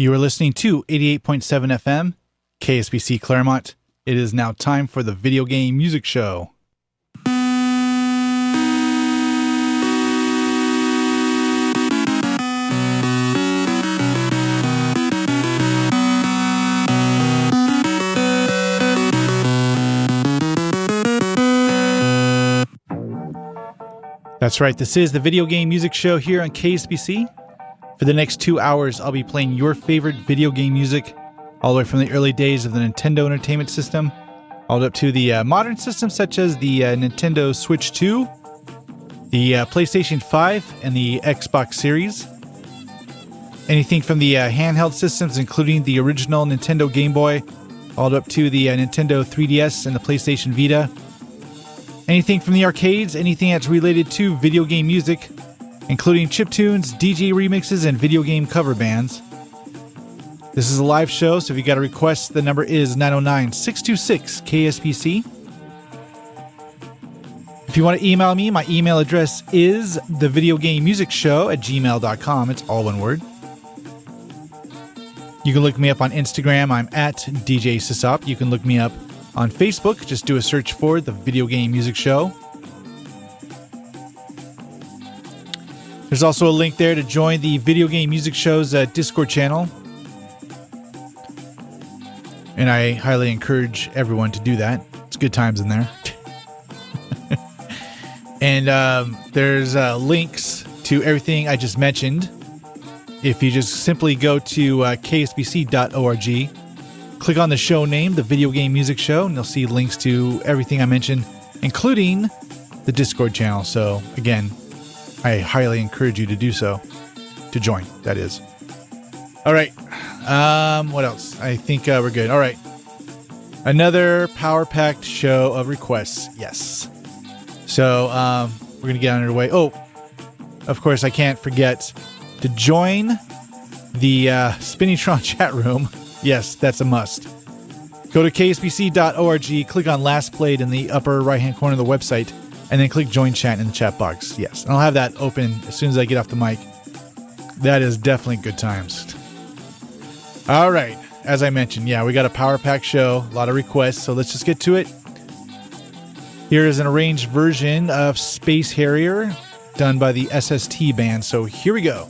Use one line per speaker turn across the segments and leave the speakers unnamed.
You are listening to 88.7 FM, KSPC Claremont. It is now time for the Video Game Music Show. That's right, this is the Video Game Music Show here on KSPC. For the next 2 hours, I'll be playing your favorite video game music, all the way from the early days of the Nintendo Entertainment System, all up to the modern systems such as the Nintendo Switch 2, the PlayStation 5, and the Xbox Series. Anything from the handheld systems, including the original Nintendo Game Boy, all up to the Nintendo 3DS and the PlayStation Vita. Anything from the arcades, anything that's related to video game music, including chiptunes, DJ remixes, and video game cover bands. This is a live show, so if you got a request, the number is 909-626-KSPC. If you want to email me, my email address is thevideogamemusicshow@gmail.com. It's all one word. You can look me up on Instagram. I'm at DJ SysOp. You can look me up on Facebook. Just do a search for The Video Game Music Show. There's also a link there to join the Video Game Music Show's Discord channel. And I highly encourage everyone to do that. It's good times in there. And there's links to everything I just mentioned. If you just simply go to kspc.org, click on the show name, The Video Game Music Show, and you'll see links to everything I mentioned, including the Discord channel. So, again, I highly encourage you to do so. To join, that is. All right. What else? I think we're good. All right. Another power-packed show of requests. Yes. So, we're going to get underway. Oh, of course, I can't forget to join the Spinningtron chat room. Yes, that's a must. Go to kspc.org, click on Last Played in the upper right-hand corner of the website, and then click Join Chat in the chat box. Yes, and I'll have that open as soon as I get off the mic. That is definitely good times. All right, as I mentioned, yeah, we got a power pack show, a lot of requests, so let's just get to it. Here is an arranged version of Space Harrier done by the SST band, so here we go.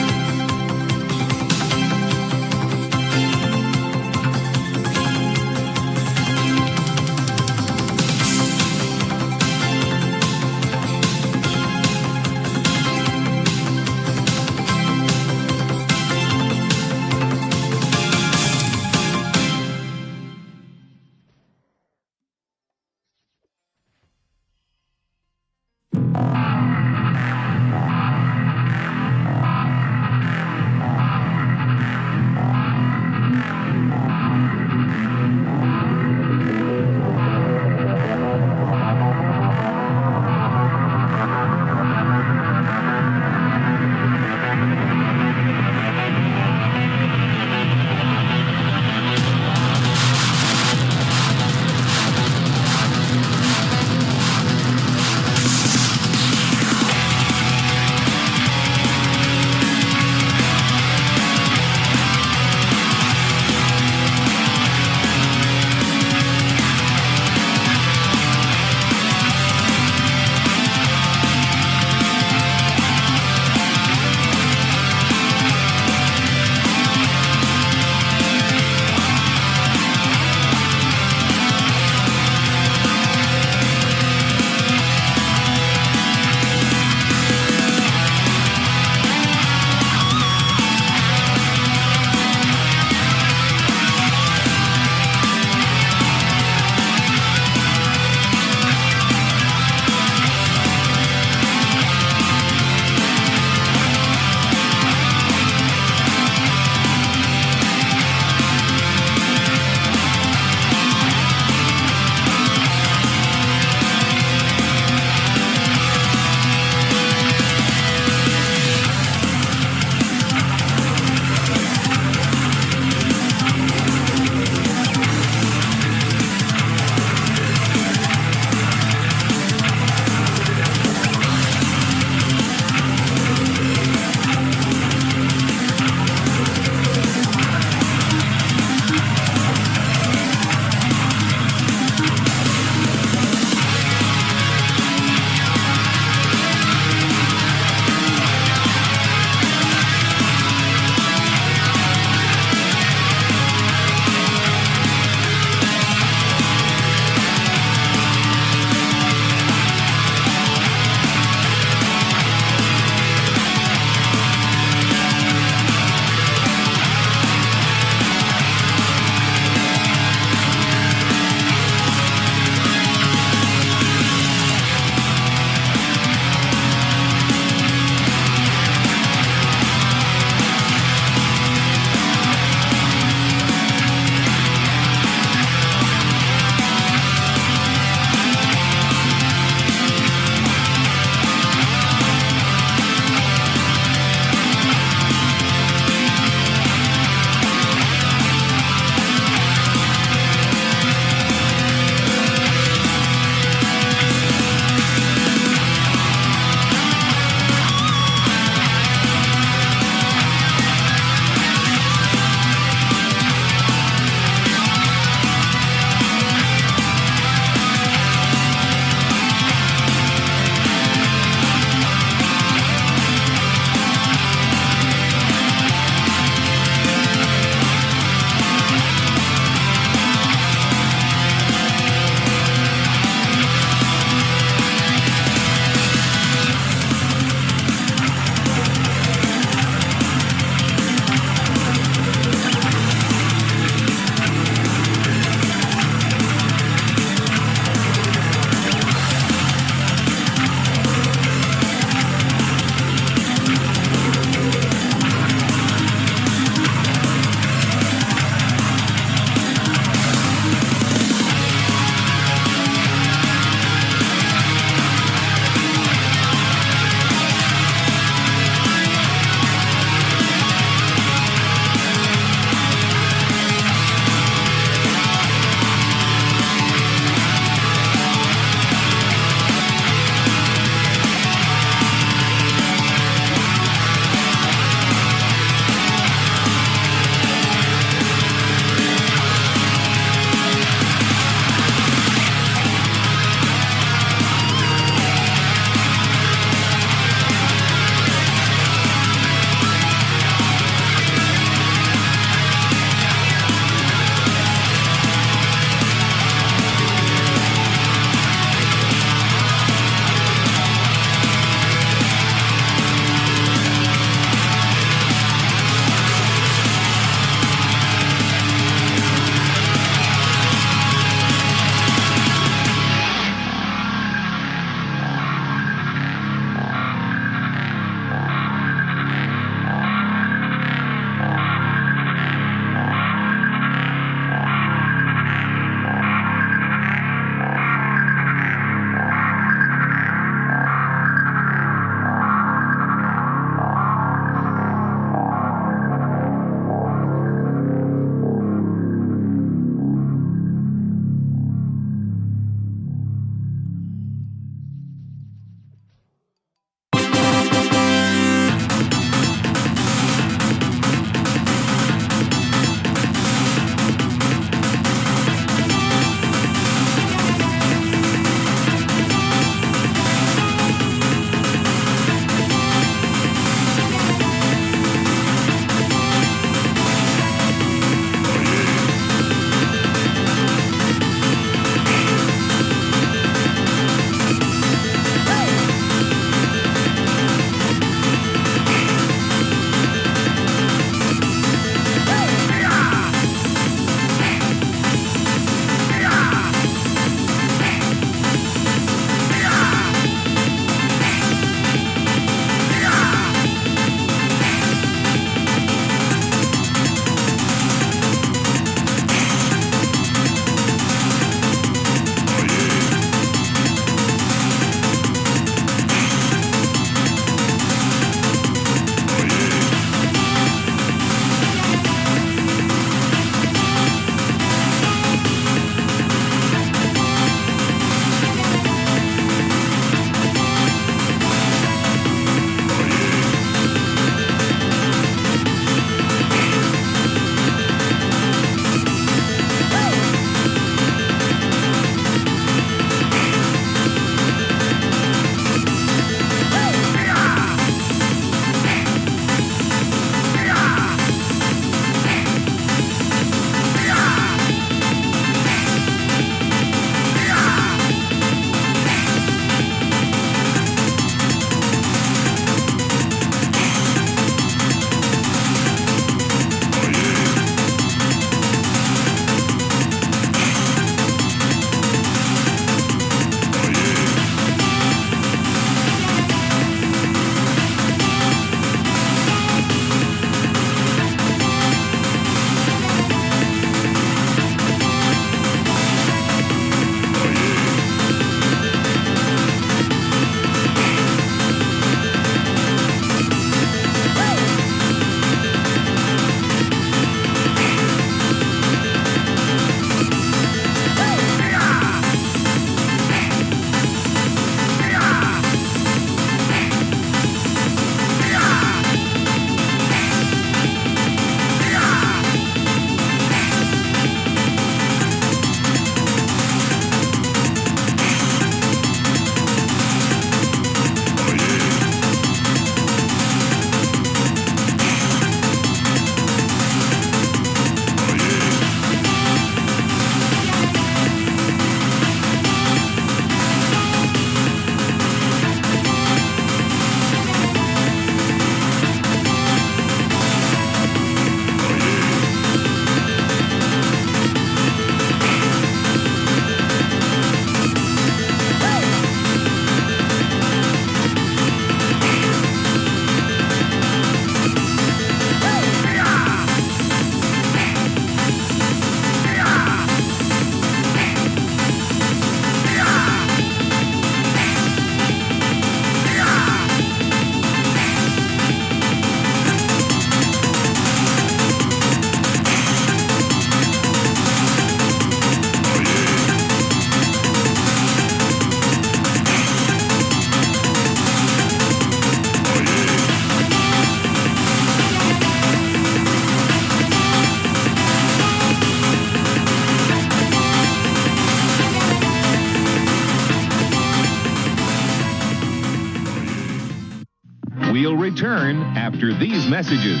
We'll return after these messages.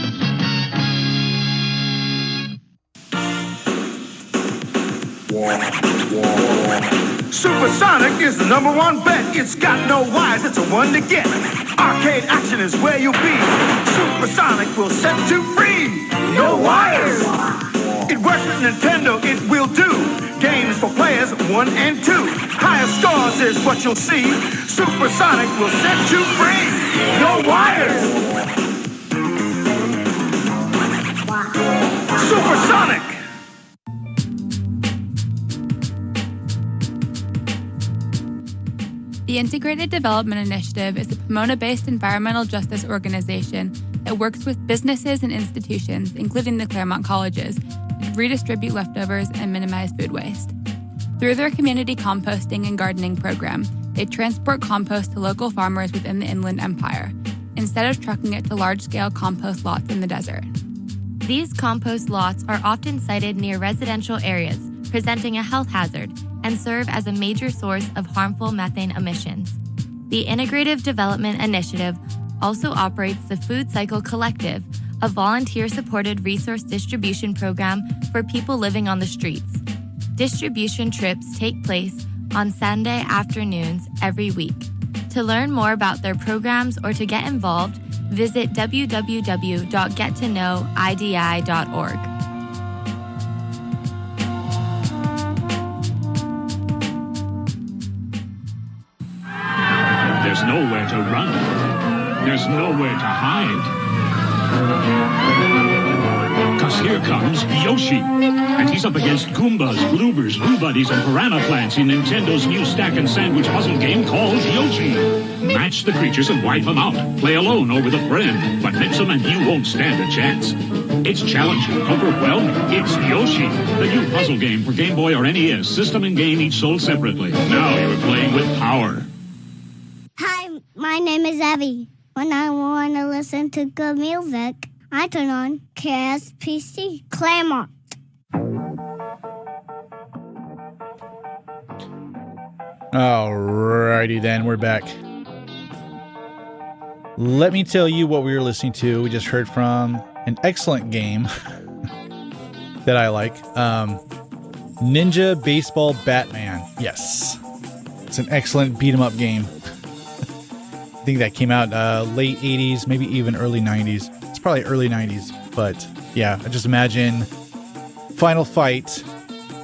Supersonic is the #1 bet. It's got no wires, it's a one to get. Arcade action is where you'll be. Supersonic will set you free. No wires. It works with Nintendo, it will do. Games for players 1 and 2. Higher scores is what you'll see. Supersonic will set you free. No wires. Supersonic.
The Integrated Development Initiative is a Pomona-based environmental justice organization that works with businesses and institutions, including the Claremont colleges, to redistribute leftovers and minimize food waste. Through their community composting and gardening program, they transport compost to local farmers within the Inland Empire, instead of trucking it to large-scale compost lots in the desert.
These compost lots are often sited near residential areas, presenting a health hazard, and serve as a major source of harmful methane emissions. The Integrative Development Initiative also operates the Food Cycle Collective, a volunteer-supported resource distribution program for people living on the streets. Distribution trips take place on Sunday afternoons every week. To learn more about their programs or to get involved, visit www.gettoknowidi.org.
There's nowhere to run. There's nowhere to hide. 'Cause here comes Yoshi. And he's up against Goombas, Bloopers, Blue Buddies, and Piranha Plants in Nintendo's new stack and sandwich puzzle game called Yoshi. Match the creatures and wipe them out. Play alone or with a friend, but mix them and you won't stand a chance. It's challenging, overwhelming. It's Yoshi, the new puzzle game for Game Boy or NES. System and game each sold separately. Now you're playing with power.
Hi, my name is Evie. When I want to listen to good music, I turn on KSPC Claremont.
Alrighty then, we're back. Let me tell you what we were listening to. We just heard from an excellent game that I like. Ninja Baseball Batman. Yes. It's an excellent beat-em-up game. I think that came out late 80s, maybe even early 90s. It's probably early 90s. But yeah, I just imagine Final Fight,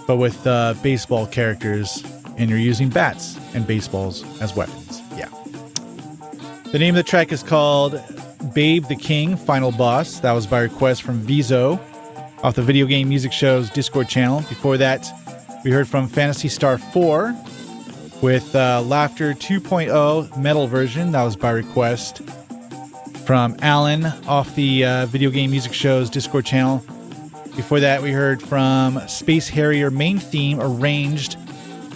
but with baseball characters, and you're using bats and baseballs as weapons. Yeah. The name of the track is called Babe the King, Final Boss. That was by request from Vizo off the Video Game Music Show's Discord channel. Before that, we heard from Phantasy Star 4 with Laughter 2.0 metal version. That was by request from Alan off the Video Game Music Show's Discord channel. Before that, we heard from Space Harrier main theme arranged,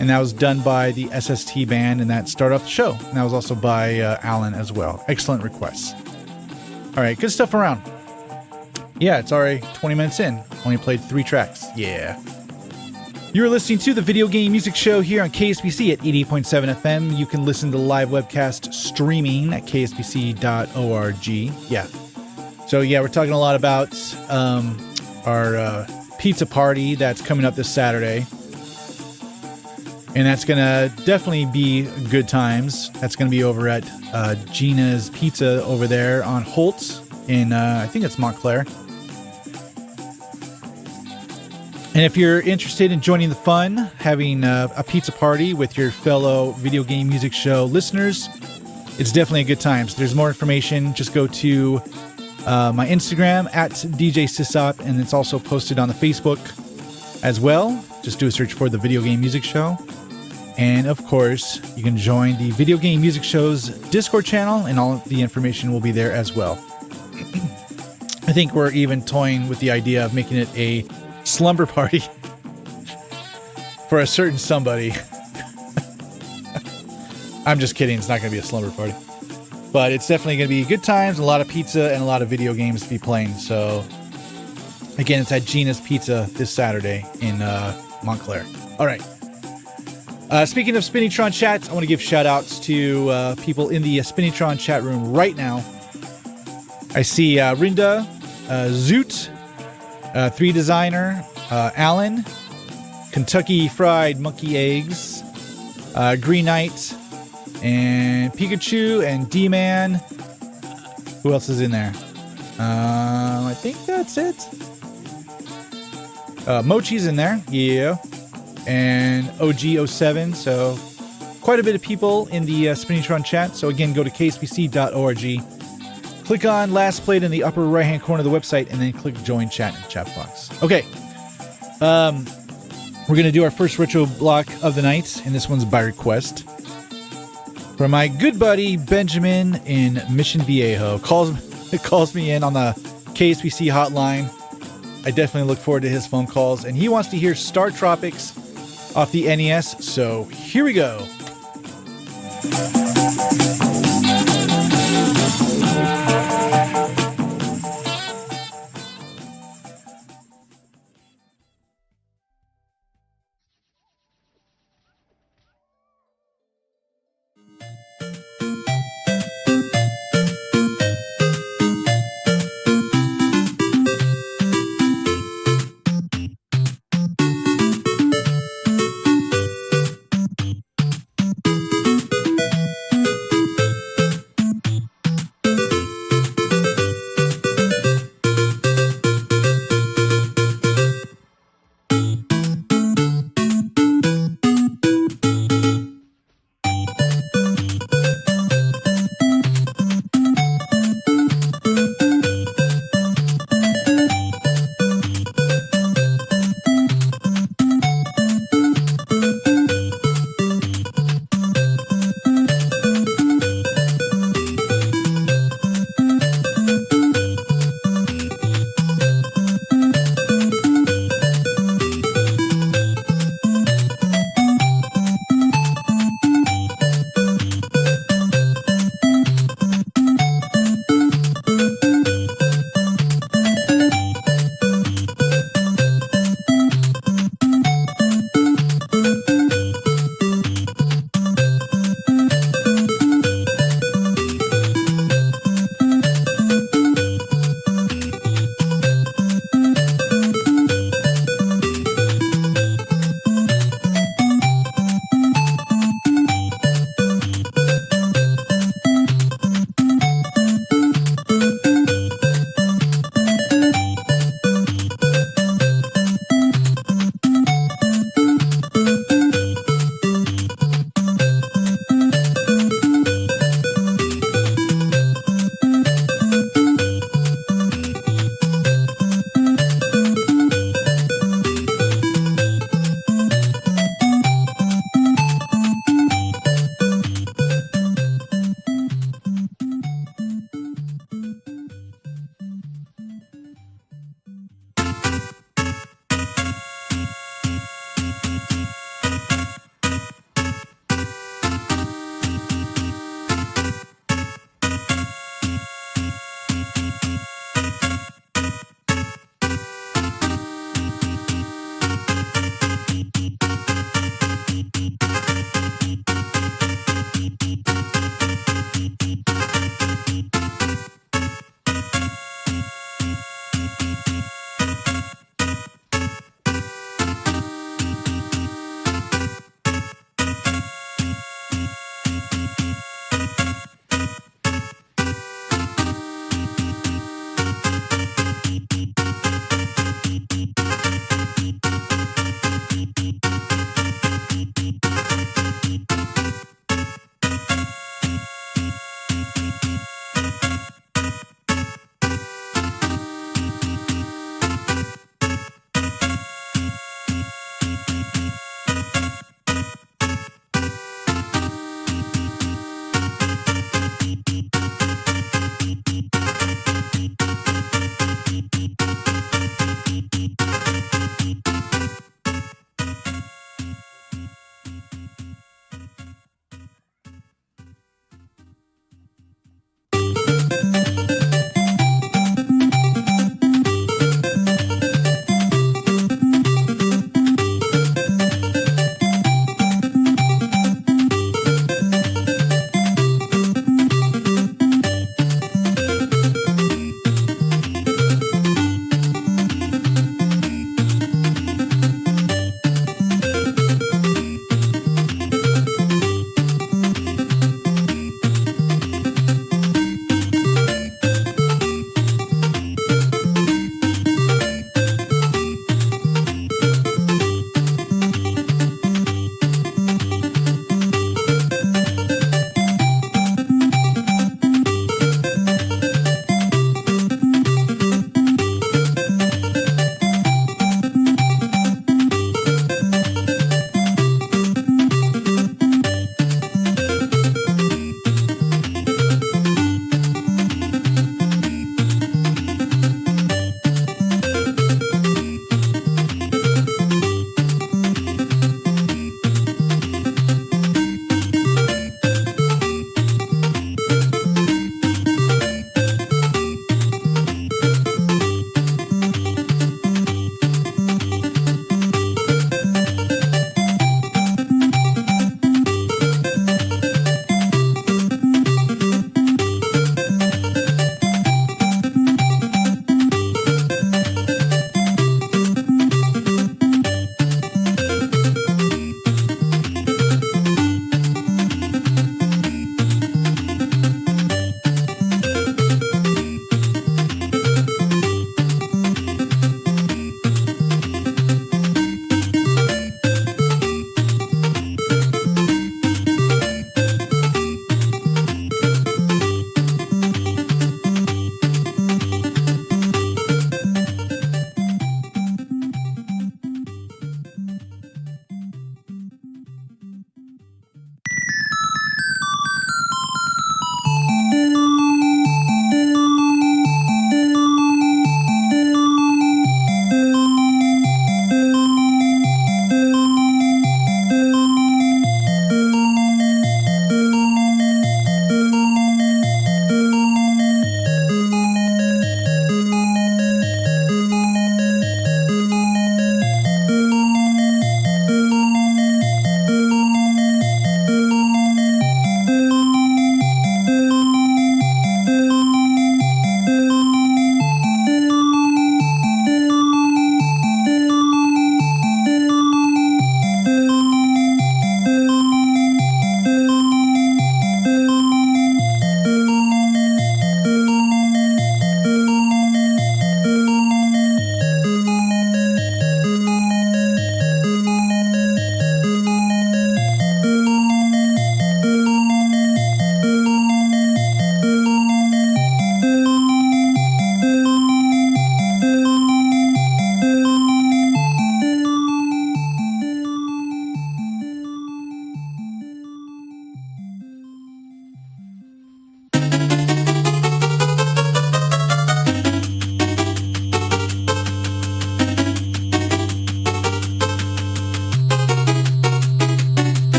and that was done by the SST band, and that started off the show. And that was also by Alan as well. Excellent requests. All right, good stuff around. Yeah, it's already 20 minutes in. Only played 3 tracks. Yeah. You're listening to the Video Game Music Show here on KSPC at 88.7 FM. You can listen to the live webcast streaming at kspc.org. Yeah. So, yeah, we're talking a lot about our pizza party that's coming up this Saturday. And that's going to definitely be good times. That's going to be over at Gina's Pizza over there on Holt in, I think it's Montclair. And if you're interested in joining the fun, having a pizza party with your fellow Video Game Music Show listeners, it's definitely a good time. So there's more information. Just go to my Instagram at DJ SysOp, and it's also posted on the Facebook as well. Just do a search for the Video Game Music Show. And of course, you can join the Video Game Music Show's Discord channel, and all of the information will be there as well. I think we're even toying with the idea of making it a slumber party for a certain somebody. I'm just kidding. It's not going to be a slumber party. But it's definitely going to be good times, a lot of pizza, and a lot of video games to be playing. So, again, it's at Gina's Pizza this Saturday in Montclair. All right. Speaking of Spinnytron chats, I want to give shout outs to people in the Spinnytron chat room right now. I see Rinda, Zoot, 3 Designer, Alan, Kentucky Fried Monkey Eggs, Green Knight, and Pikachu, and D-Man. Who else is in there? I think that's it. Mochi's in there, yeah. And OG07, so quite a bit of people in the Spinning Tron chat. So again, go to kspc.org. Click on Last Played in the upper right-hand corner of the website, and then click Join Chat in the chat box. Okay. We're going to do our first retro block of the night, and this one's by request from my good buddy Benjamin in Mission Viejo. Calls me in on the KSPC hotline. I definitely look forward to his phone calls, and he wants to hear Star Tropics off the NES, so here we go.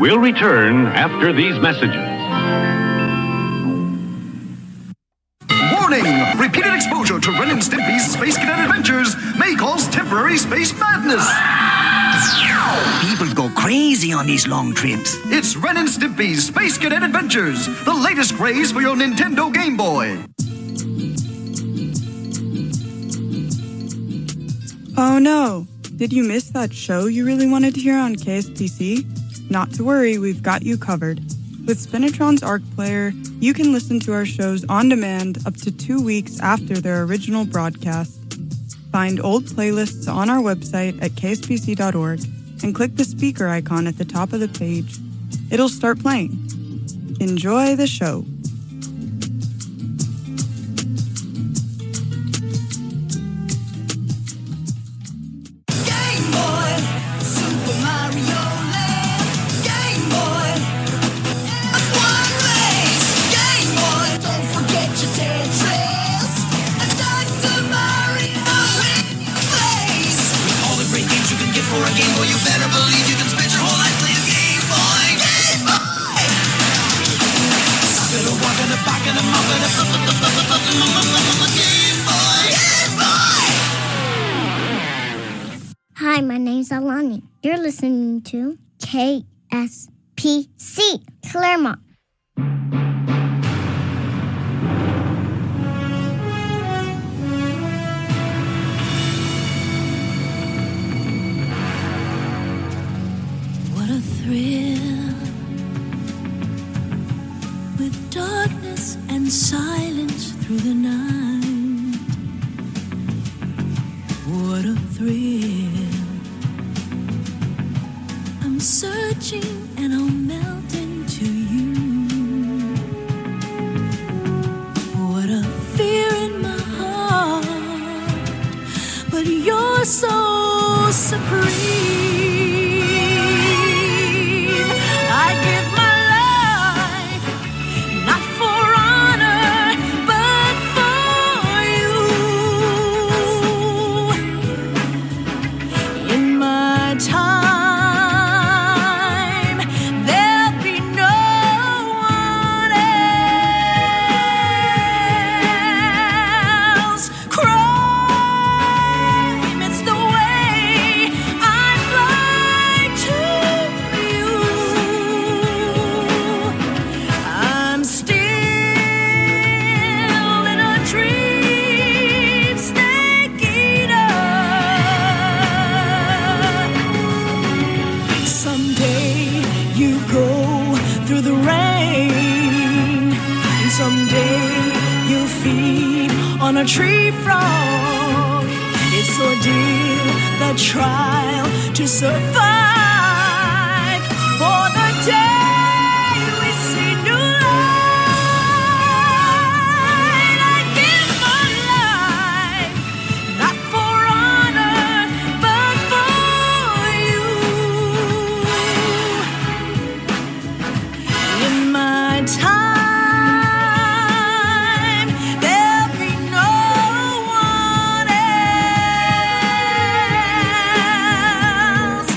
We'll return after these messages.
Warning! Repeated exposure to Ren and Stimpy's Space Cadet Adventures may cause temporary space madness.
People go crazy on these long trips.
It's Ren and Stimpy's Space Cadet Adventures, the latest craze for your Nintendo Game Boy.
Oh no! Did you miss that show you really wanted to hear on KSPC? Not to worry, we've got you covered. With Spinatron's ARC player, you can listen to our shows on demand up to 2 weeks after their original broadcast. Find old playlists on our website at kspc.org and click the speaker icon at the top of the page. It'll start playing. Enjoy the show.
Game Boy, Super Mario Land. Game Boy, one race. Game Boy, don't forget your Tetris. And Dr. Mario in your face. With all the great games you can get for a Game Boy, you better believe you can spend your whole life playing Game Boy. Game Boy. Sucking a walking a back and a mopping a Game Boy. Game Boy.
Hi, my name's Alani. You're listening to KSPC, Claremont.
What a thrill, with darkness and silence through the night. What a thrill. I'm searching and I'll melt into you. What a fear in my heart, but you're so supreme. I give my life, not for honor, but for you. In my time, there'll be no one else. Crime, it's the way I fly to you. I'm still in a dream, snake eater. Someday you go through the rain, and someday you'll feed on a tree frog. It's ordeal, the trial to survive. For the day we see new light, I give my life, not for honor, but for you. In my time, there'll be no one else.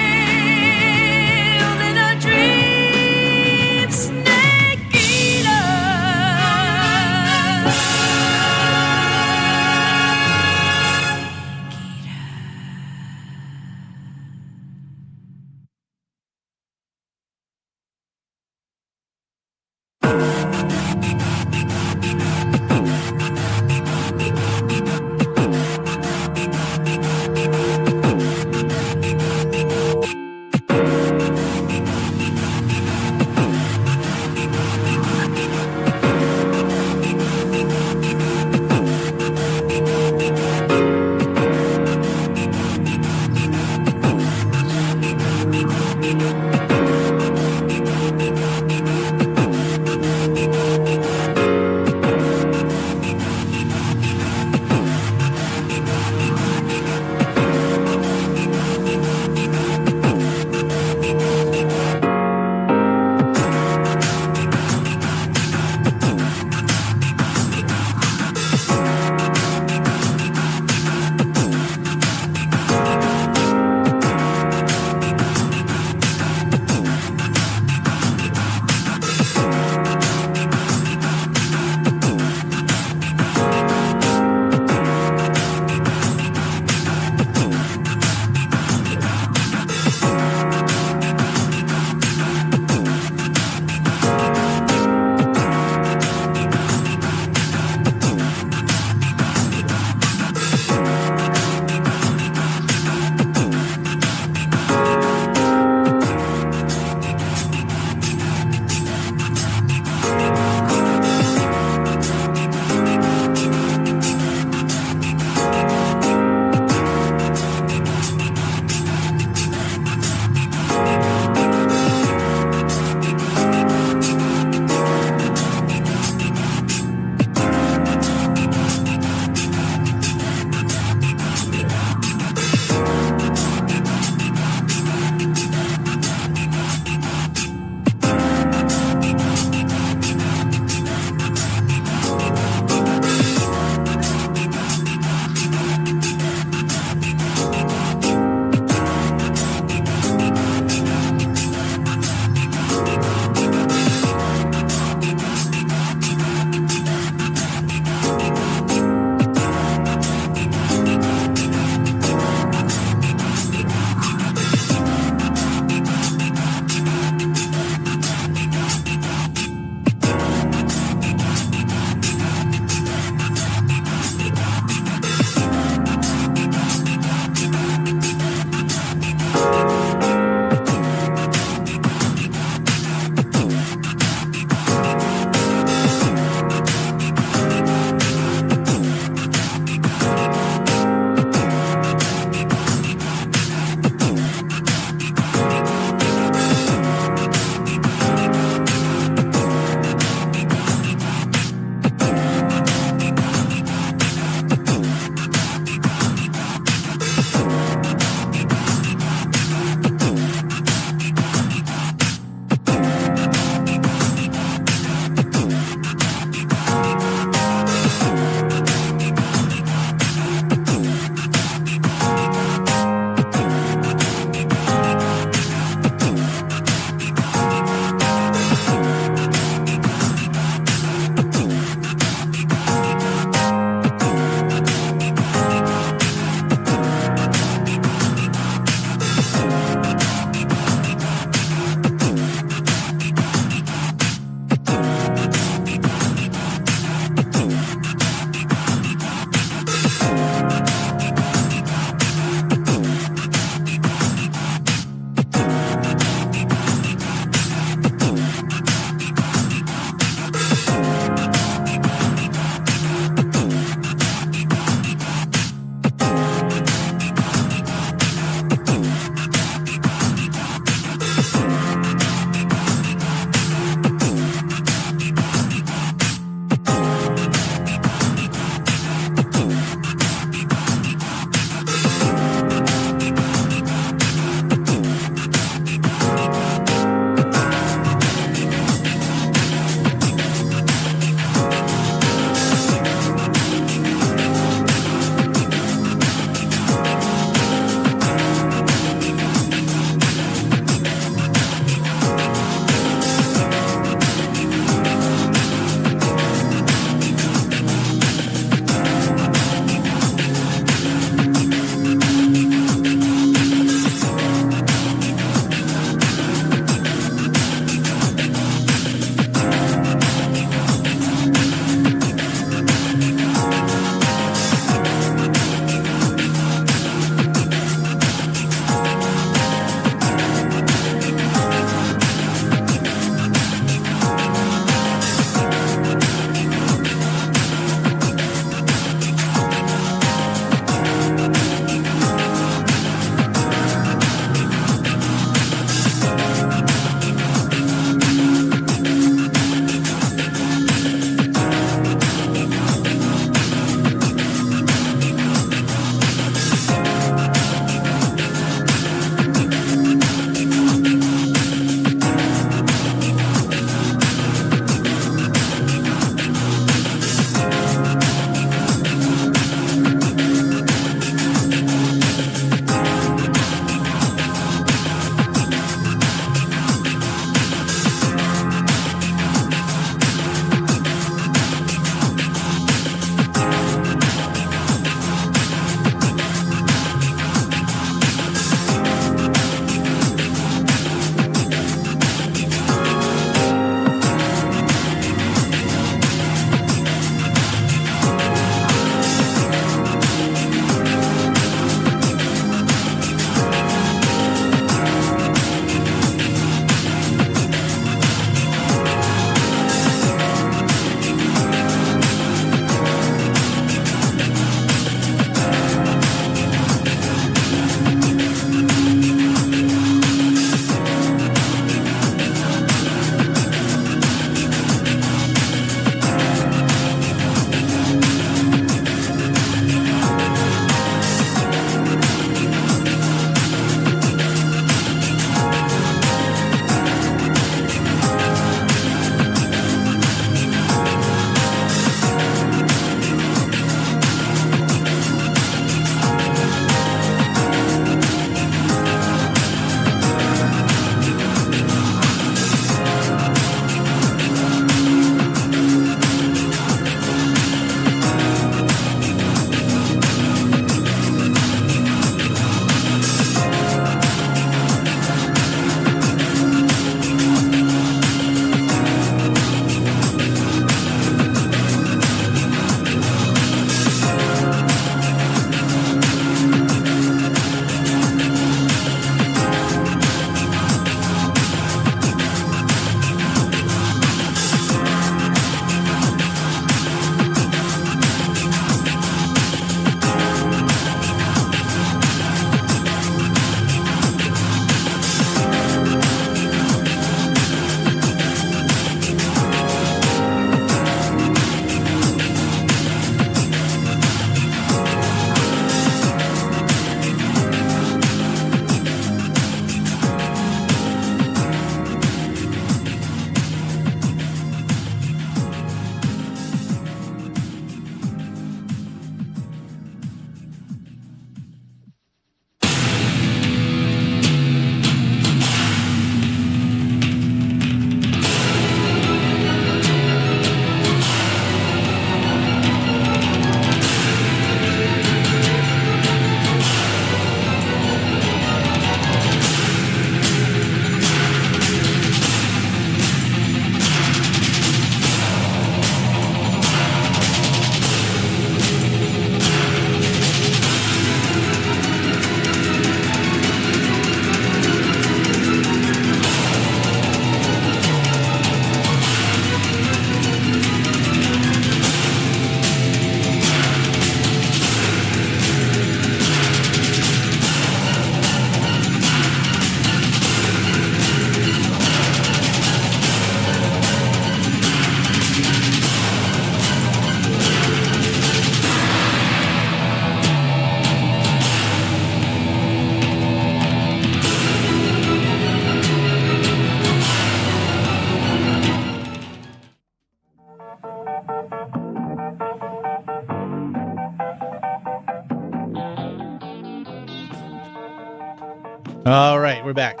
All right, we're back.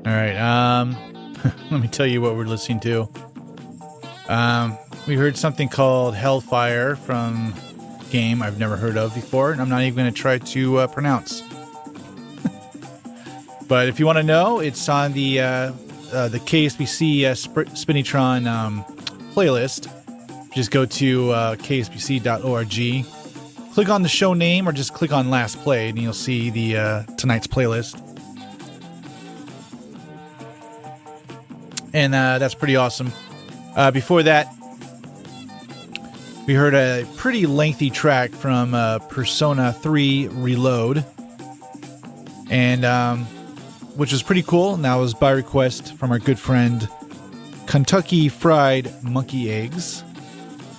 All right, let me tell you what we're listening to. We heard something called Hellfire from a game I've never heard of before, and I'm not even going to try to pronounce. But if you want to know, it's on the KSPC Spinitron playlist. Just go to kspc.org. Click on the show name or just click on last played and you'll see the tonight's playlist. And that's pretty awesome. Before that, we heard a pretty lengthy track from Persona 3 Reload. And which was pretty cool. And that was by request from our good friend Kentucky Fried Monkey Eggs,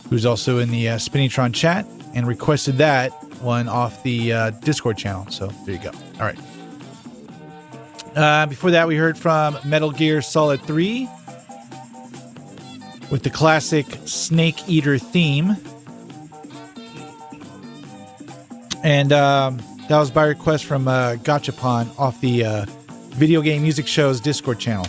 who's also in the Spinitron chat, and requested that one off the Discord channel. So there you go. All right. Before that, we heard from Metal Gear Solid 3 with the classic Snake Eater theme. And that was by request from Gachapon off the Video Game Music Show's Discord channel.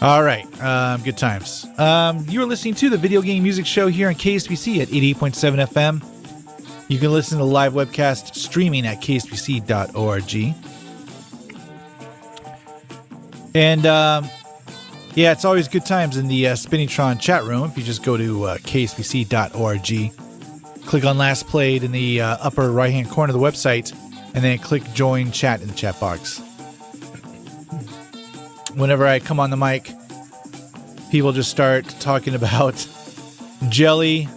All right, good times. You are listening to the Video Game Music Show here on KSPC at 88.7 FM. You can listen to the live webcast streaming at kspc.org. And yeah, it's always good times in the Spinitron chat room. If you just go to kspc.org, click on last played in the upper right-hand corner of the website, and then click join chat in the chat box. Whenever I come on the mic, people just start talking about jelly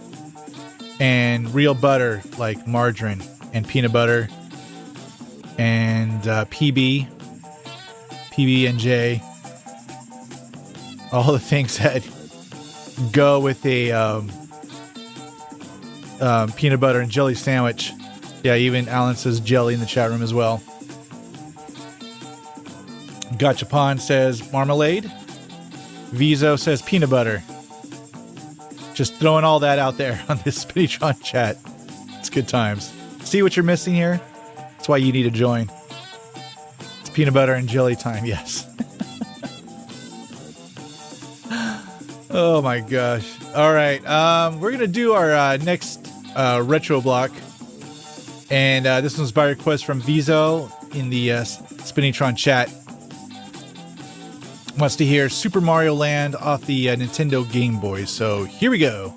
and real butter, like margarine and peanut butter and PB&J, all the things that go with a peanut butter and jelly sandwich. Yeah, even Alan says jelly in the chat room as well. Gachapon says marmalade. Vizo says peanut butter. Just throwing all that out there on this Spinitron chat. It's good times. See what you're missing here? That's why you need to join. It's peanut butter and jelly time, yes. Oh my gosh. All right. We're going to do our next retro block. And this one's by request from Vizo in the Spinitron chat. Wants to hear Super Mario Land off the Nintendo Game Boy. So here we go.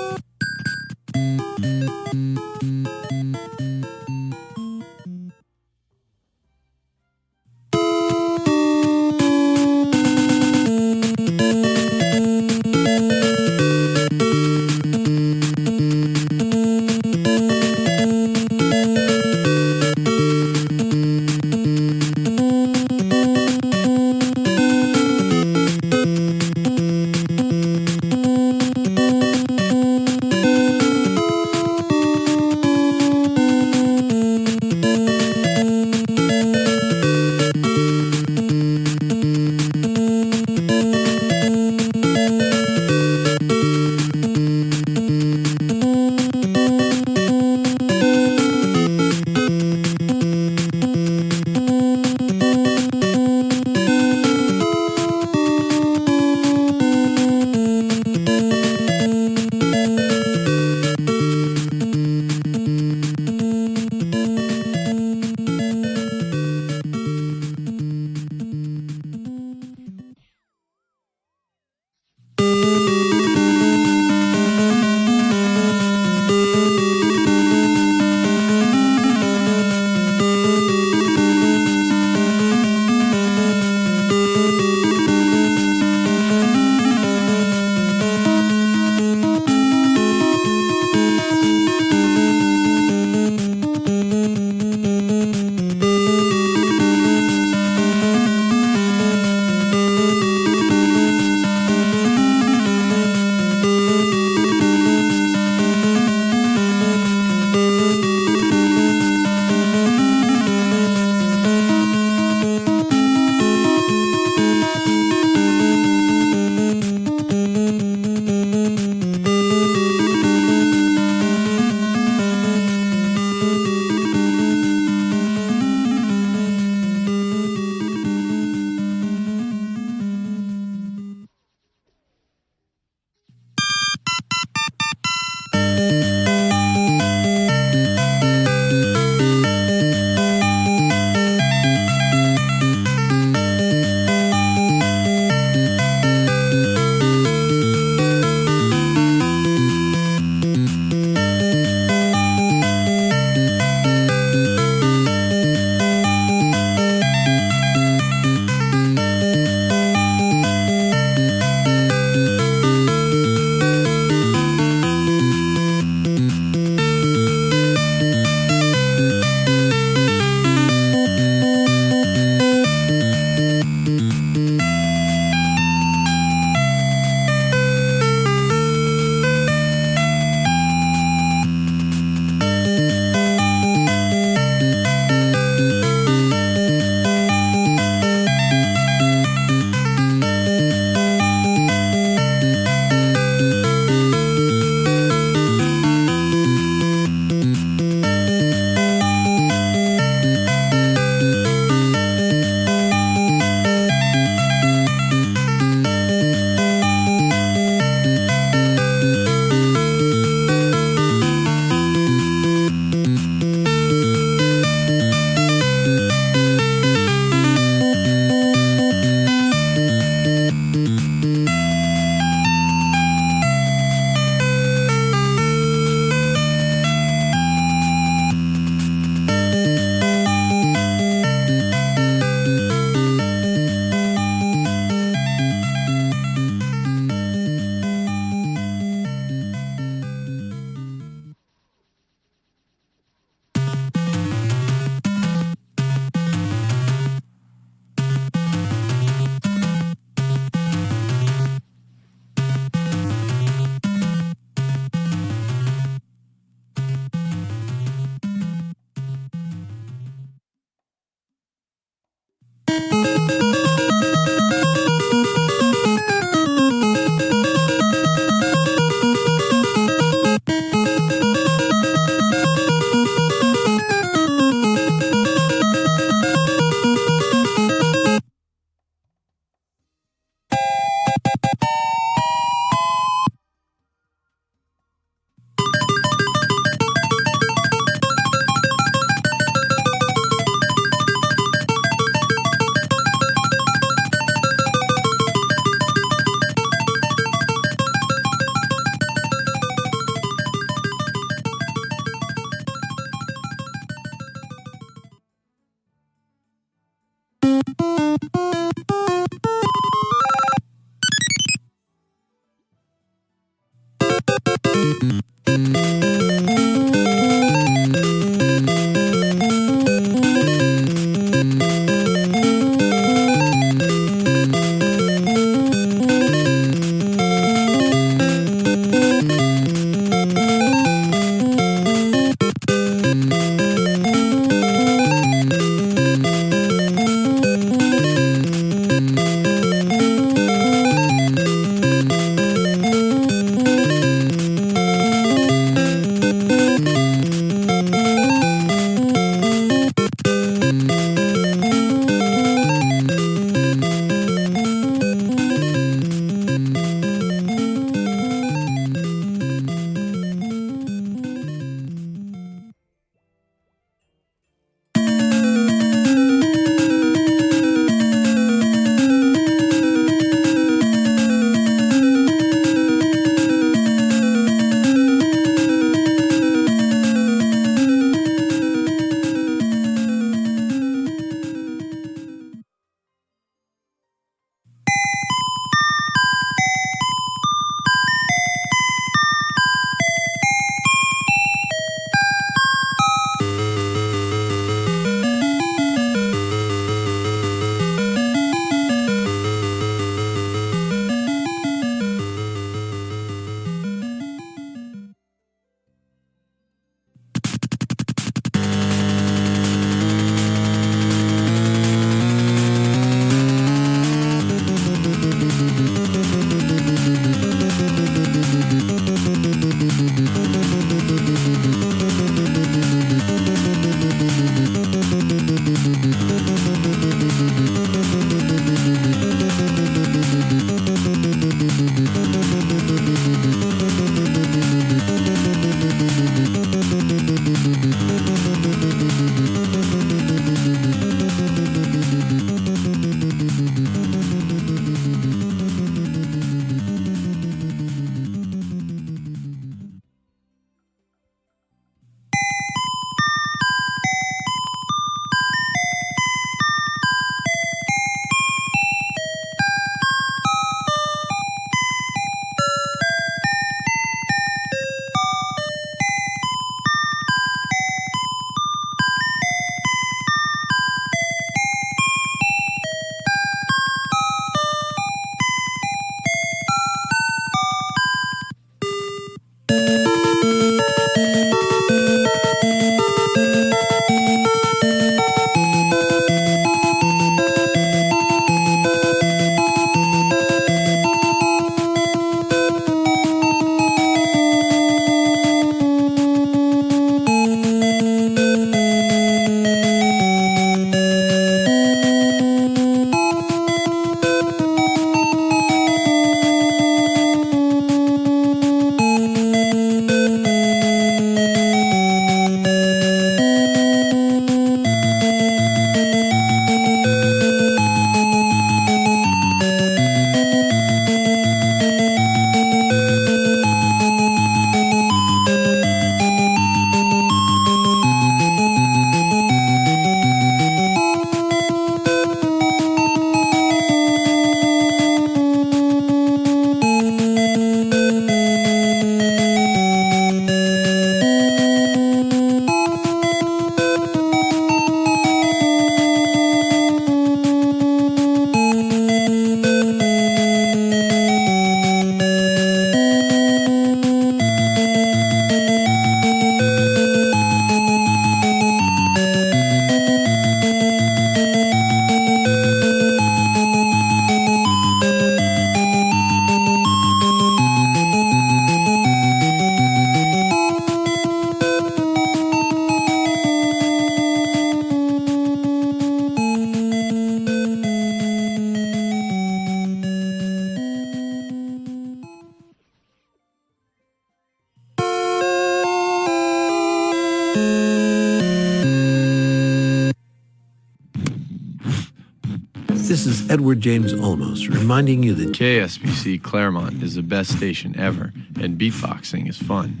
This is Edward James Olmos reminding you that
KSPC Claremont is the best station ever, and beatboxing is fun.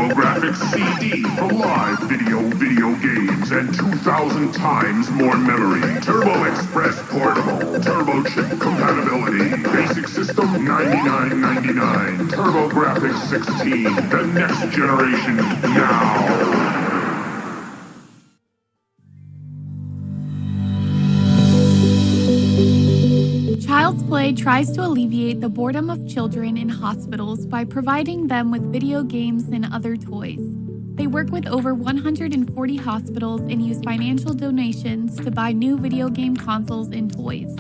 TurboGrafx CD for live video games, and 2,000 times more memory. Turbo Express Portable. Turbo chip compatibility. Basic system $99.99. TurboGrafx 16. The next generation now.
Child's Play tries to alleviate the boredom of children in hospitals by providing them with video games and other toys. They work with over 140 hospitals and use financial donations to buy new video game consoles and toys.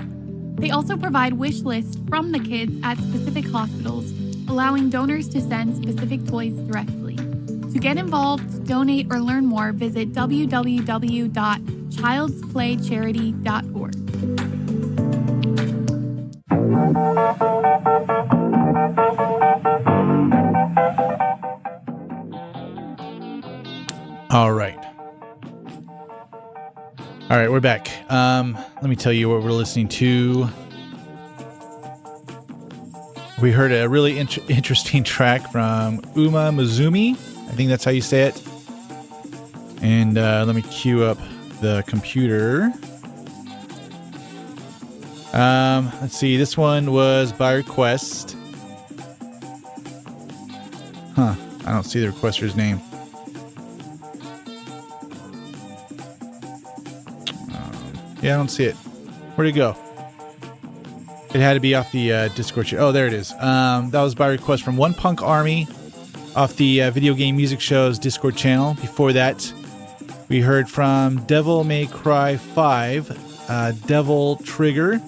They also provide wish lists from the kids at specific hospitals, allowing donors to send specific toys directly. To get involved, donate, or learn more, visit www.childsplaycharity.org.
All right. All right, we're back. Let me tell you what we're listening to. We heard a really interesting track from Uma Mizumi. I think that's how you say it. And let me queue up the computer. Let's see. This one was by request. I don't see the requester's name. Yeah, I don't see it. Where'd it go? It had to be off the Discord chat. Oh, there it is. That was by request from One Punk Army off the Video Game Music Show's Discord channel. Before that, we heard from Devil May Cry 5, Devil Trigger,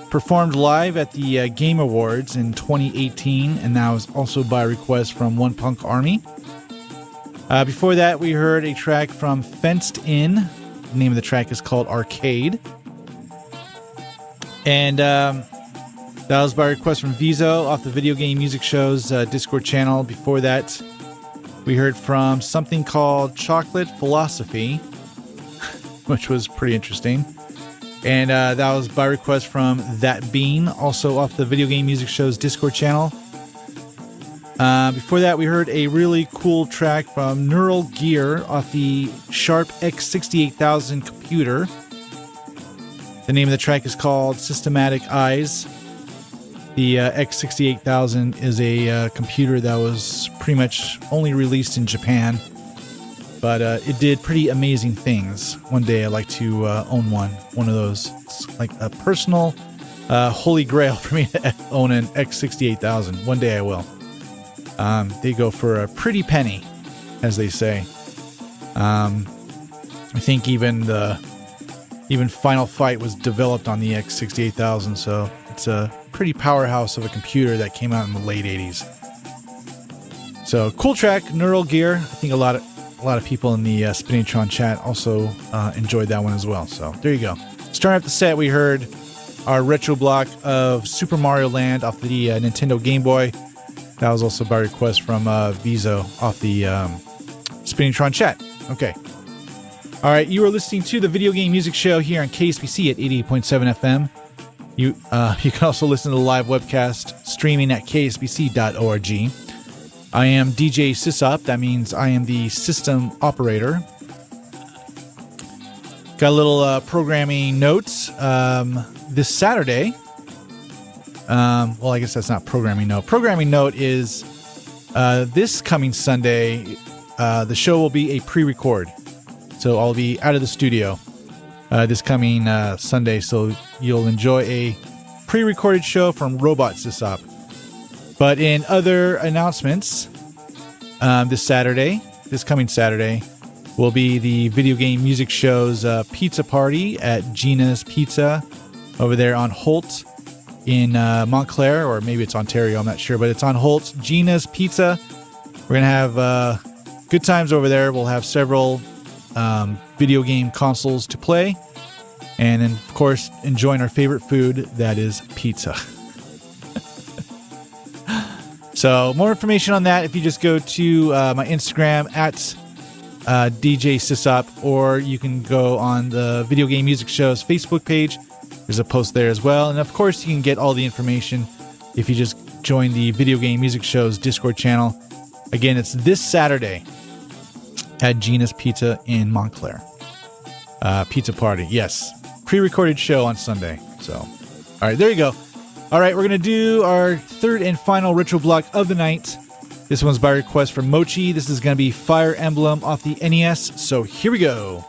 performed live at the Game Awards in 2018, and that was also by request from One Punk Army. Before that, we heard a track from Fenced In. The name of the track is called Arcade. And that was by request from Vizo off the Video Game Music Show's Discord channel. Before that, we heard from something called Chocolate Philosophy, which was pretty interesting. And that was by request from That Bean, also off the Video Game Music Show's Discord channel. Before that, we heard a really cool track from Neural Gear off the Sharp X68000 computer. The name of the track is called Systematic Eyes. The X68000 is a computer that was pretty much only released in Japan, but it did pretty amazing things. One day I'd like to own one of those. It's like a personal holy grail for me to own an X68000. One day I will. They go for a pretty penny, as they say. I think even Final Fight was developed on the X68000, so it's a pretty powerhouse of a computer that came out in the late 80s. So cool track, Neural Gear. I think a lot of people in the Spinatron chat also enjoyed that one as well. So there you go. Starting off the set, we heard our retro block of Super Mario Land off the Nintendo Game Boy. That was also by request from Vizo off the Spinatron chat. Okay. All right, you are listening to the Video Game Music Show here on KSPC at 88.7 FM. You can also listen to the live webcast streaming at kspc.org. I am DJ SysOp. That means I am the system operator. Got a little programming notes. This Saturday... well, I guess that's not programming note. Programming note is this coming Sunday, the show will be a pre-record. So I'll be out of the studio this coming Sunday. So you'll enjoy a pre-recorded show from Robot SysOp. But in other announcements, this coming Saturday, will be the Video Game Music Show's pizza party at Gina's Pizza over there on Holt in Montclair, or maybe it's Ontario, I'm not sure, but it's on Holt. Gina's Pizza. We're going to have good times over there. We'll have several video game consoles to play, and then, of course, enjoying our favorite food, that is pizza. So more information on that if you just go to my Instagram at DJ SysOp, or you can go on the Video Game Music Show's Facebook page. There's a post there as well. And of course, you can get all the information if you just join the Video Game Music Show's Discord channel Again, it's this Saturday at Gina's Pizza in Montclair. Pizza party, yes. Pre-recorded show on Sunday. So, all right, there you go. All right, we're going to do our third and final retro block of the night. This one's by request from Mochi. This is going to be Fire Emblem off the NES. So here we go.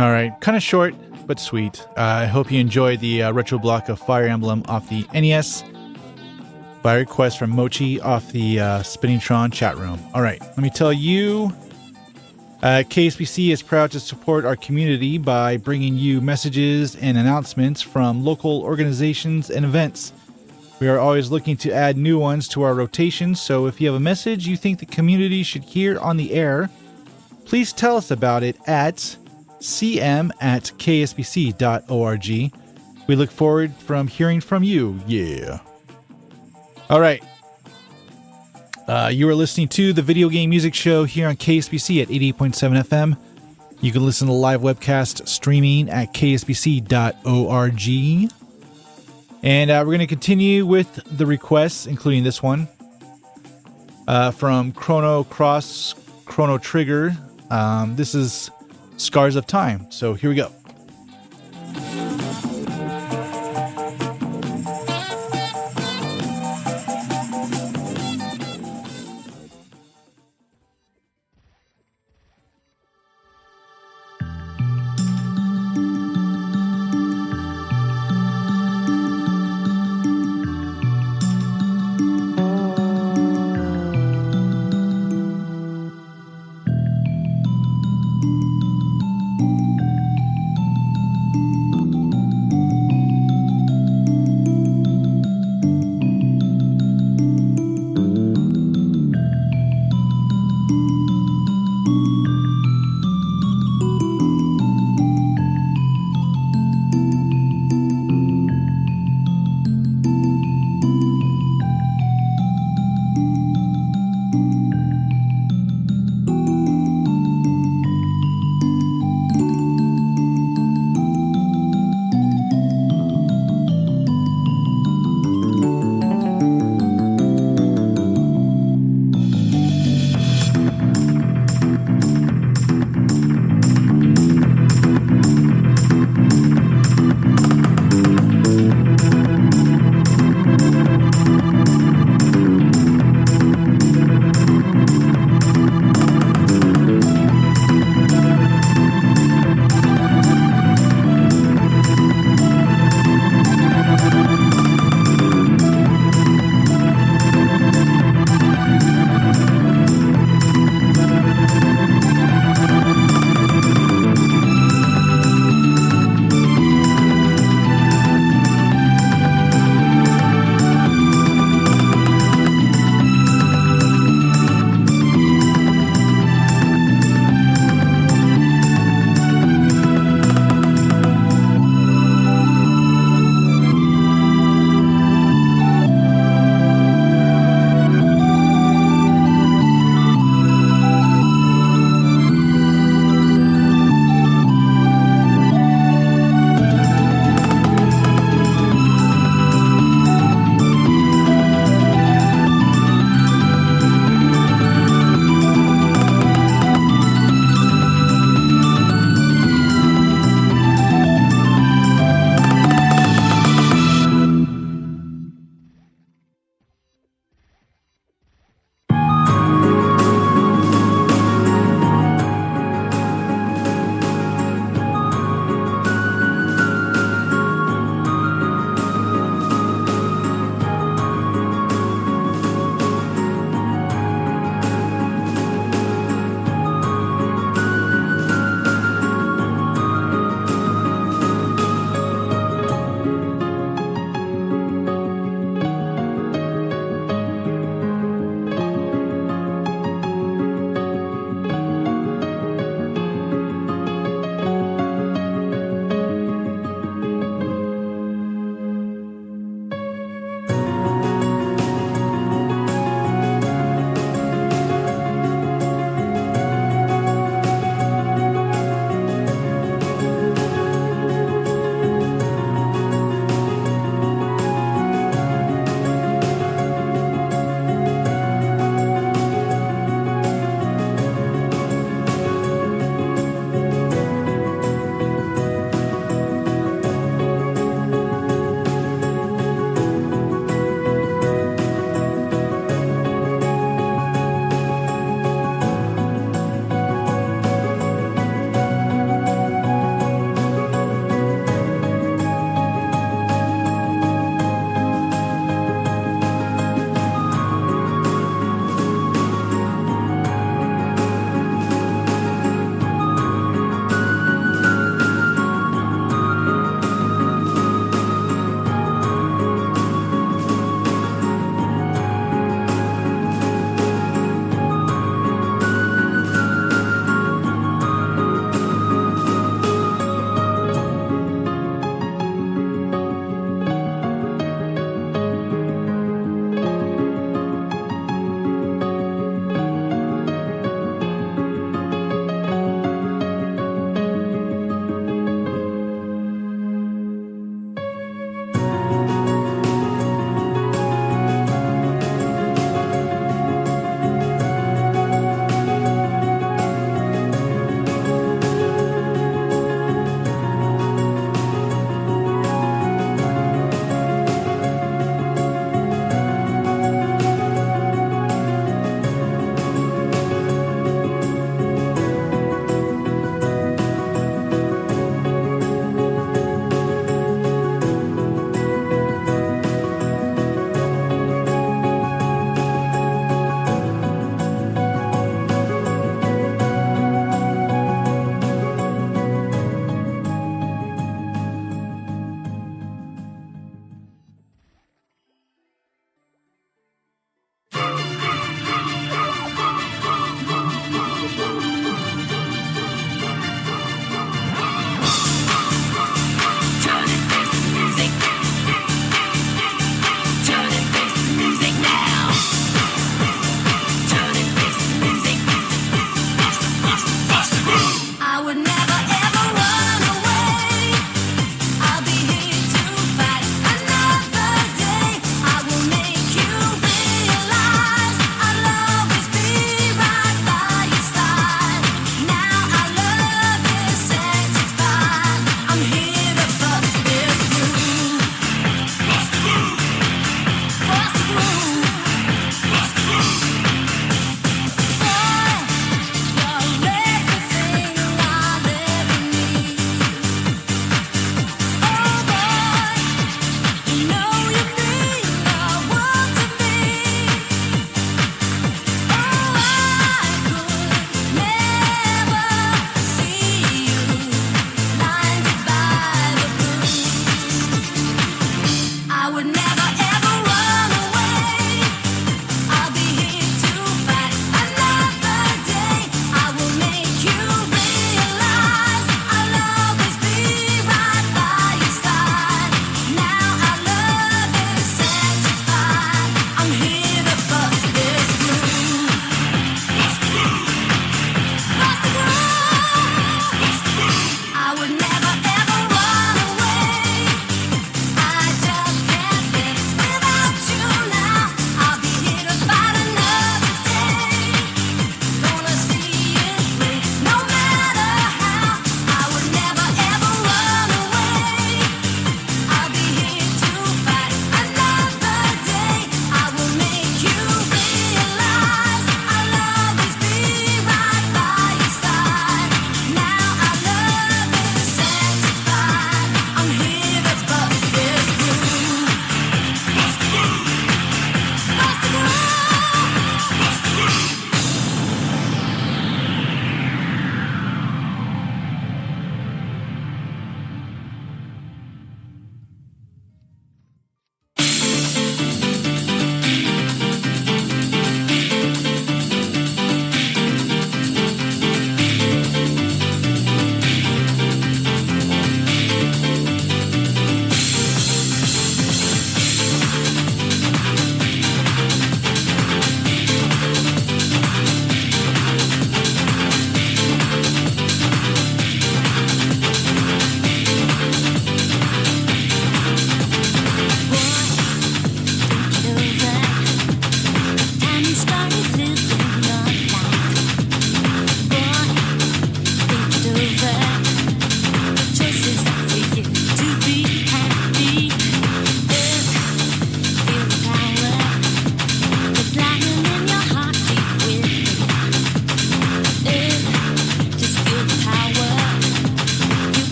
All right, kind of short, but sweet. I hope you enjoyed the retro block of Fire Emblem off the NES by request from Mochi off the Spinningtron chat room. All right, let me tell you, KSPC is proud to support our community by bringing you messages and announcements from local organizations and events. We are always looking to add new ones to our rotation, so if you have a message you think the community should hear on the air, please tell us about it at cm@kspc.org. We look forward from hearing from you. Yeah. All right. You are listening to the Video Game Music Show here on KSPC at 88.7 FM. You can listen to the live webcast streaming at kspc.org. And we're going to continue with the requests, including this one from Chrono Cross, Chrono Trigger. This is Scars of Time. So here we go.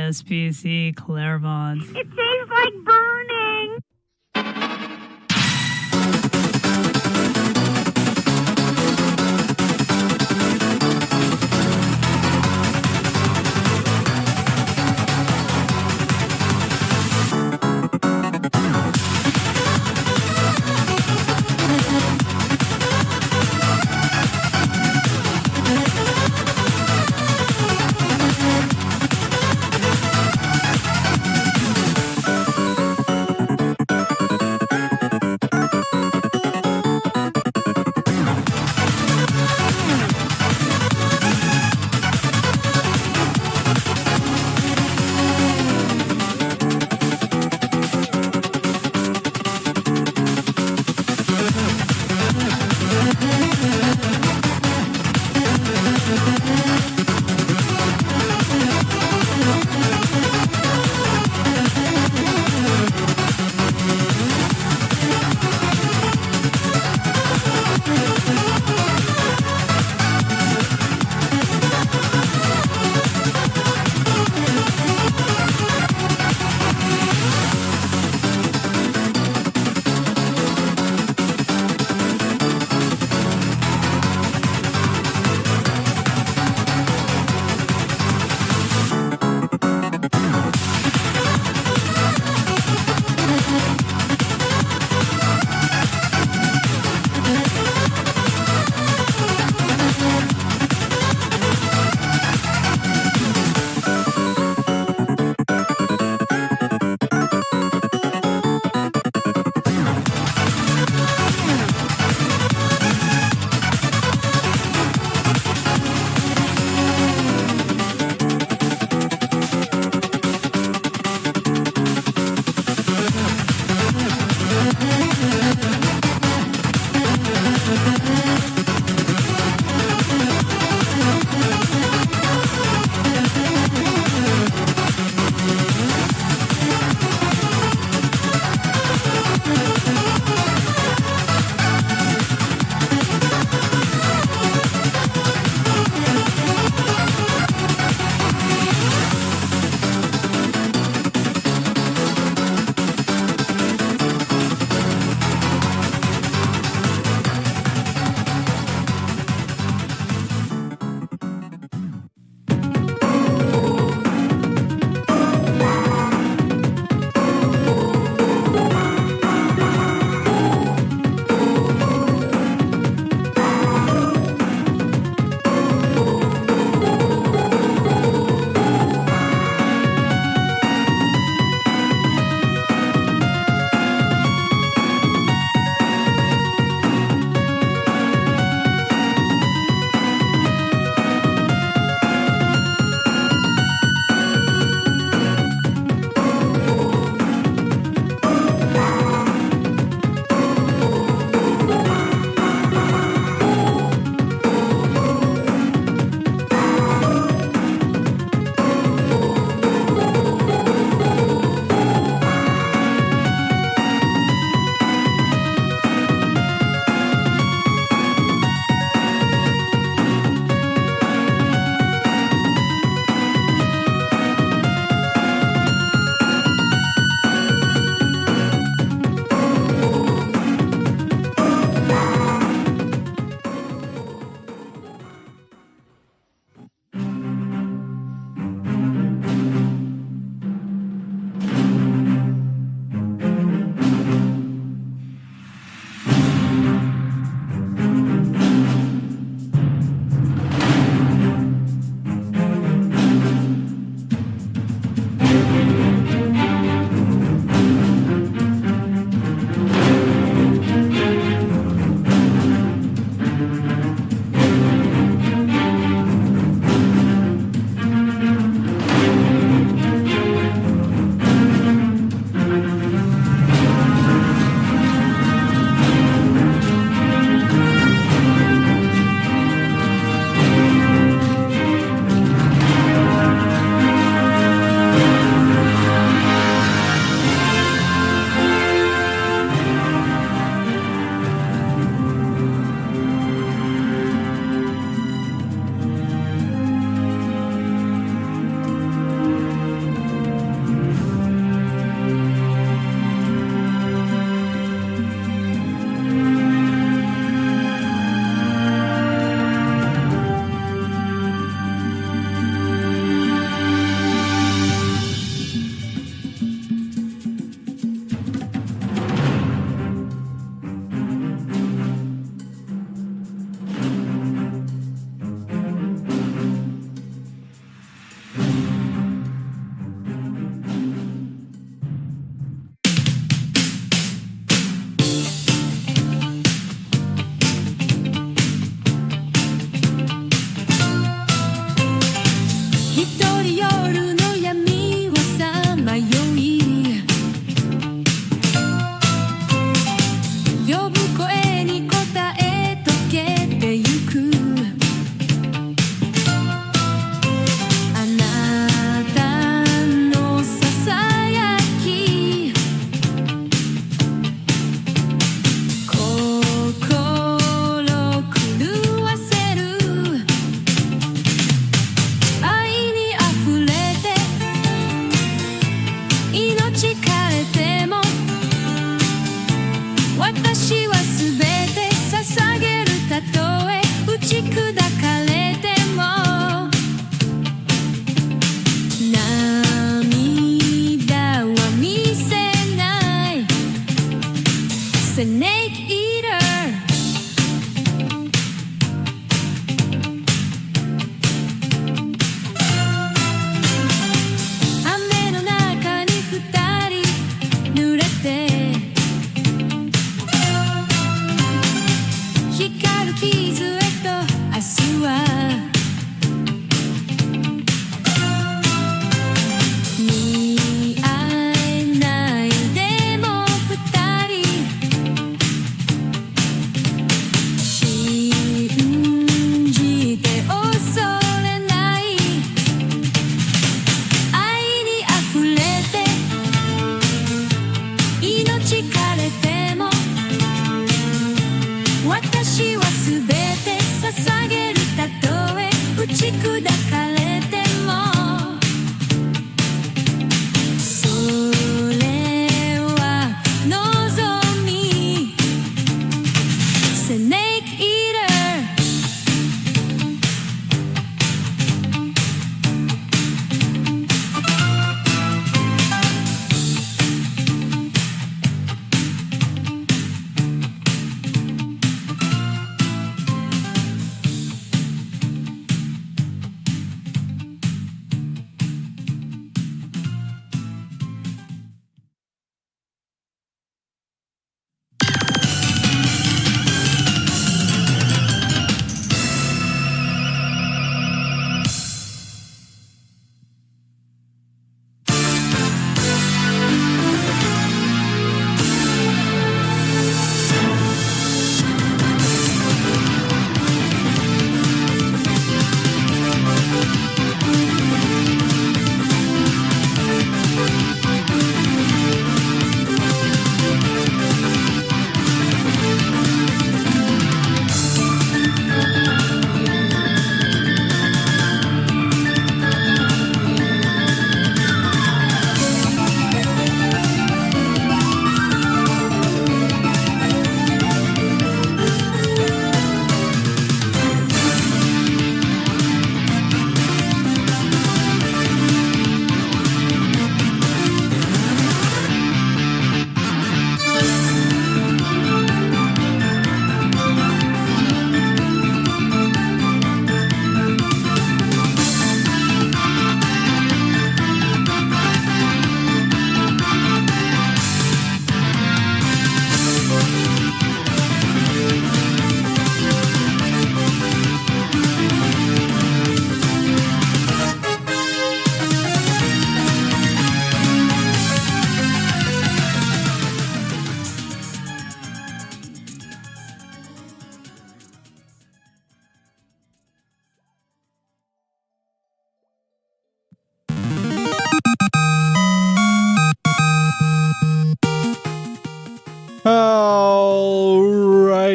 KSPC Claremont.
It tastes like burning.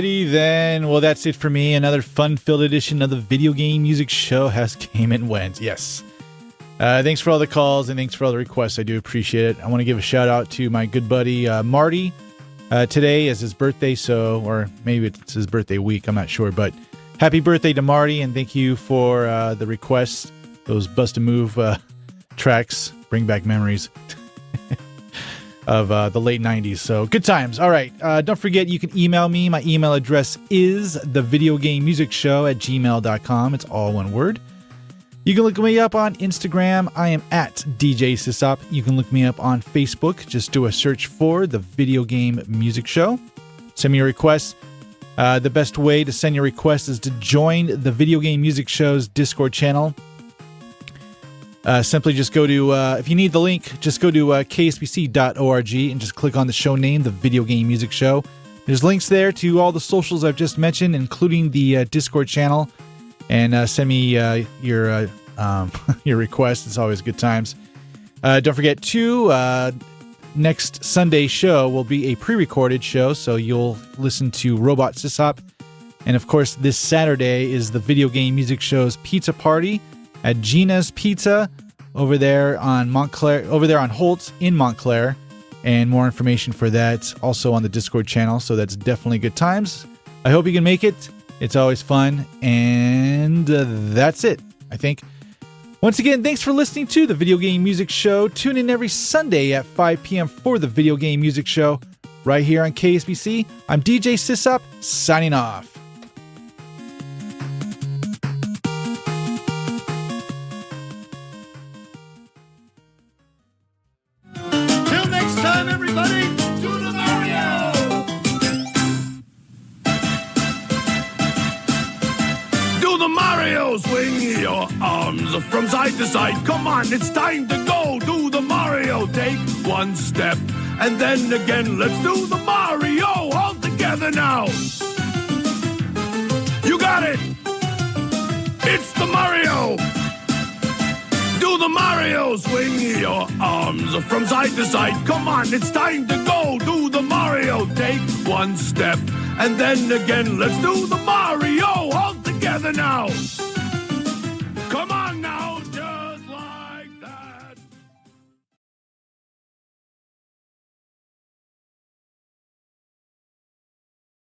Alrighty then. Well, that's it for me. Another fun-filled edition of the Video Game Music Show has came and went. Yes. Thanks for all the calls and thanks for all the requests. I do appreciate it. I want to give a shout out to my good buddy Marty. Today is his birthday, or maybe it's his birthday week. I'm not sure, but happy birthday to Marty, and thank you for the requests. Those Bust a Move tracks bring back memories of the late 90s. So good times. All right. Don't forget, you can email me. My email address is thevideogamemusicshow@gmail.com. It's all one word. You can look me up on Instagram. I am at DJ SysOp. You can look me up on Facebook. Just do a search for The Video Game Music Show. Send me your requests. The best way to send your request is to join the Video Game Music Show's Discord channel. Simply just go to, if you need the link, just go to kspc.org and just click on the show name, The Video Game Music Show. There's links there to all the socials I've just mentioned, including the Discord channel. And send me your requests. It's always good times. Don't forget, too, next Sunday show will be a pre-recorded show, so you'll listen to Robot SysOp. And, of course, this Saturday is the Video Game Music Show's pizza party at Gina's Pizza over there on Holt in Montclair. And more information for that also on the Discord channel, so that's definitely good times. I hope you can make it. It's always fun, and that's it, I think. Once again, thanks for listening to the Video Game Music Show. Tune in every Sunday at 5 p.m. for the Video Game Music Show right here on KSPC. I'm DJ SysOp, signing off.
Till next time, everybody, do the Mario! Do the Mario! Swing your arms from side to side. Come on, it's time to go. Do the Mario. Take one step and then again. Let's do the Mario all together now. You got it. It's the Mario. Do the Mario. Swing your arms from side to side. Come on, it's time to go. Do the Mario. Take one step and then again. Let's do the Mario all together now.